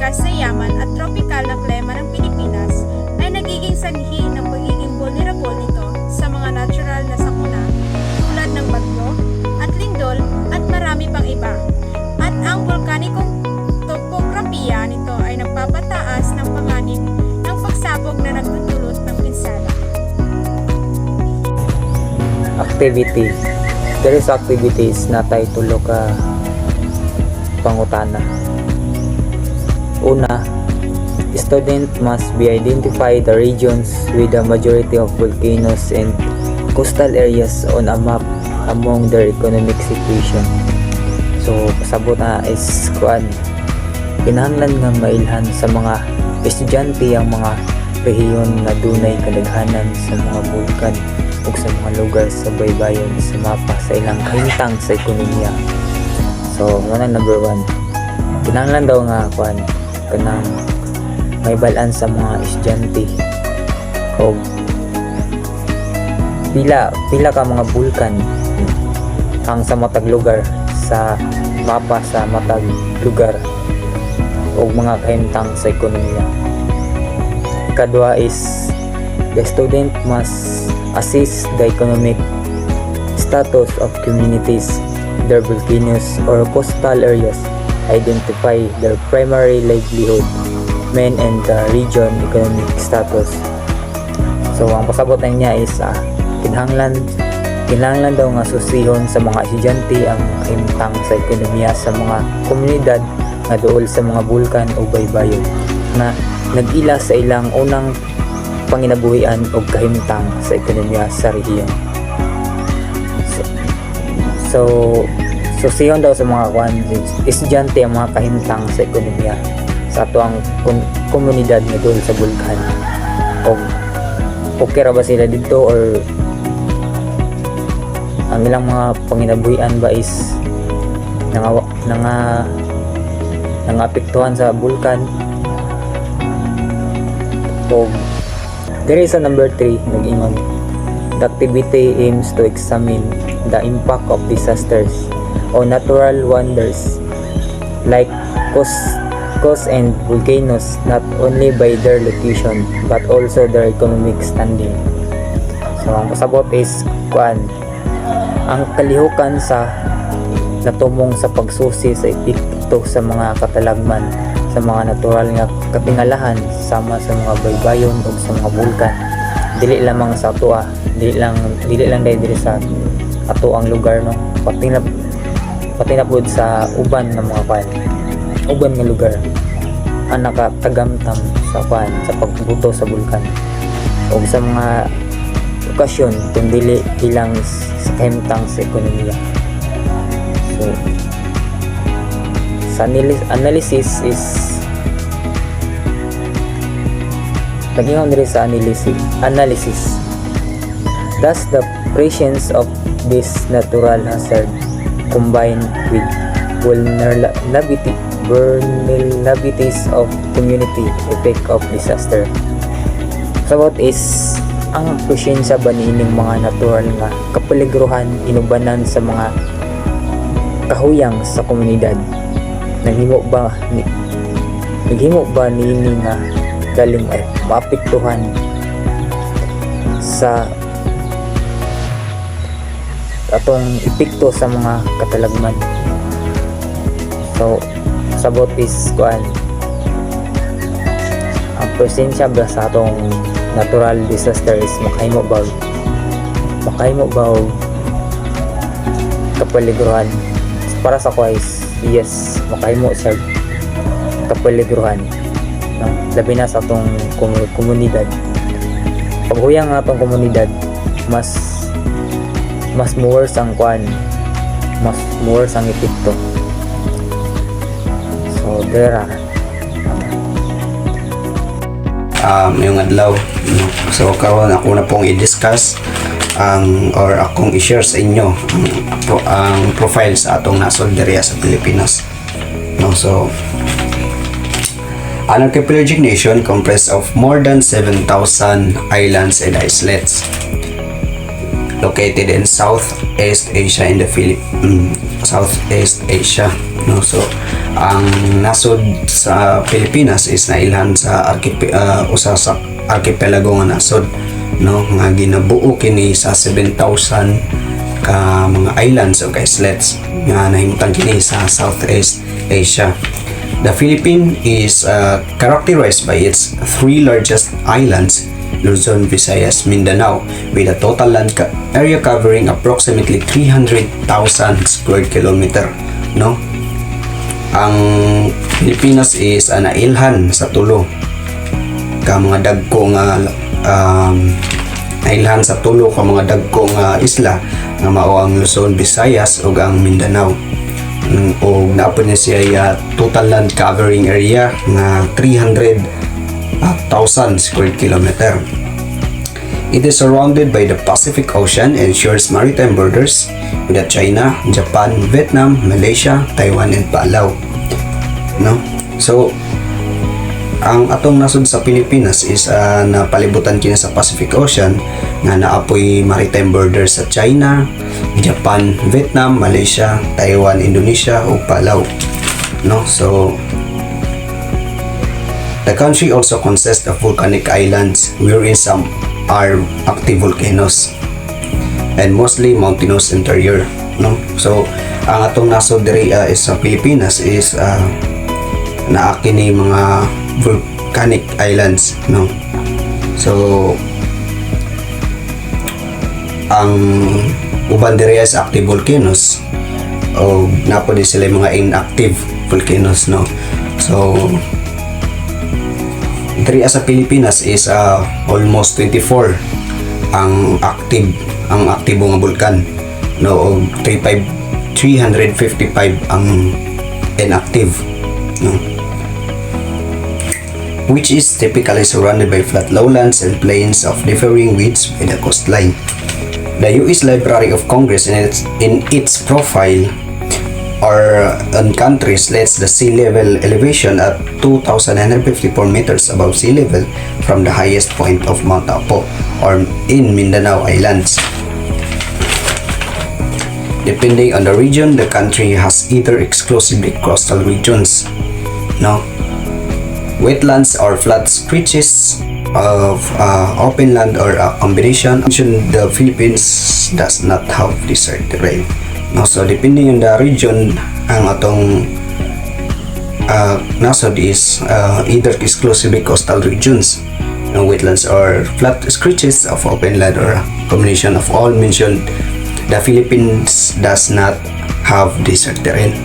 mataas na yaman at tropikal na klima ng Pilipinas ay nagiging sanhi ng pagiging vulnerable nito sa mga natural na sakuna tulad ng bagyo at lindol at marami pang iba. At ang volkanikong topografiya nito ay nagpapataas ng panganib ng pagsabog na nagdudulot ng pinsala. Activity. There is activities na tayo tulo ka pangutana. Una, student must be identify the regions with the majority of volcanoes and coastal areas on a map among their economic situation. So, pasabot na is kuan. Kinahanglan nga mailhan sa mga estudyante ang mga rehiyon na dunay kadaghanan sa mga bulkan ug sa mga lugar sa baybayon sa mapa sa ilang kahimtang sa ekonomiya. So, muna number 1. Kinahanglan daw nga kuan kanang may balan sa mga estudyante o pila ka mga bulkan ang sa matag lugar sa mapa sa matag lugar o mga kahimtang sa ekonomiya. Ikadua is the student must assess the economic status of communities, their volcanoes or coastal areas, identify their primary livelihood, main and the region economic status. So ang pasabot na niya is kinahanglan daw nga susihon sa mga estudyante ang kahimtang sa ekonomiya sa mga komunidad nga duol sa mga bulkan o baybayon na nag-ila sa ilang unang panginabuhian o kahimtang sa ekonomiya sa rehiyon. So siyon daw sa mga estudyante ang mga kahimtang sa ekonomiya sa ato ang komunidad nga doon sa bulkan. O okay ra ba sila dito or ang ilang mga panginabuhian ba is apektuhan sa bulkan. O there is a number 3 nag-ingon. The activity aims to examine the impact of disasters o natural wonders like coast and volcanoes not only by their location but also their economic standing. So ang pasabot is ang kalihukan sa natumong sa pagsusi sa epekto sa mga katalagman sa mga natural nga katingalahan sama sa mga baybayon o sa mga bulkan. Dili lamang sa ato dili lang diri sa ato ang lugar no, pati na pud sa uban nga mga uban nga lugar ang nakatagamtam sa sa pagbuto sa bulkan o sa mga okasyon kung dili ilang sa kahimtang sa ekonomiya. So sa analysis is nag-ingon diri sa analysis. Thus the presence of this natural hazard combined with vulnerabilities of community effect of disaster. So what is ang presensya ba niining mga natural nga kapaligruhan inubanan sa mga kahuyang sa komunidad? Naghimo ba niini nga galing ay maapektuhan sa atong epekto sa mga katalagman? So sabot is ang presensya ba sa atong natural disaster is makahimo ba kapaligruhan? Para sa ko is yes, makahimo sa kapaligruhan no? Labi na sa atong komunidad. Paghuyang nga atong komunidad mas worse ang mas worse ang epekto. So there yung adlaw no? So karon ako na pong i-discuss or akong i-share sa inyo ang profile sa atong nasod diriya sa Pilipinas no? So an archipelagic nation comprised of more than 7,000 islands and islets located in Southeast Asia in the Southeast Asia no? So ang nasod sa Pilipinas is nailhan sa usa sa archipelago nga nasod, no, nga ginabuo kini sa 7,000 ka mga islands o islets nga nahimutan kini sa Southeast Asia. The Philippines is characterized by its three largest islands, Luzon, Visayas, Mindanao, with a total land area covering approximately 300,000 square kilometer, no? Ang Pilipinas is nailhan sa tulo ka mga dagko nga nailhan sa tulo ka mga dagko nga isla nga mao ang Luzon, Visayas ug ang Mindanao. O naapod niya siya total land covering area nga 300,000 square kilometer. It is surrounded by the Pacific Ocean and shares maritime borders with China, Japan, Vietnam, Malaysia, Taiwan, and Palau. No? So, ang atong nasod sa Pilipinas is napalibutan kini sa Pacific Ocean nga naapoy maritime borders sa China, Japan, Vietnam, Malaysia, Taiwan, Indonesia ug Palau. No? So, the country also consists of volcanic islands wherein some are active volcanoes and mostly mountainous interior, no? So ang atong nasod diri is sa Pilipinas is naa kini mga volcanic islands, no? So ang uban diri is active volcanoes o napo din sila mga inactive volcanoes, no? So diri sa Pilipinas is almost 24 ang aktibo nga bulkan, no, og 355 ang inactive, no, which is typically surrounded by flat lowlands and plains of differing widths by the coastline. The U.S. Library of Congress in its profile or on countries lists the sea level elevation at 2,954 meters above sea level from the highest point of Mount Apo or in Mindanao Islands. Depending on the region, the country has either exclusively coastal regions, no, wetlands or flat stretches of open land or a combination. The Philippines does not have desert terrain. No, so depending on the region, ang atong nasod is either exclusively coastal regions, wetlands or flat stretches of open land or a combination of all mentioned. The Philippines does not have desert terrain.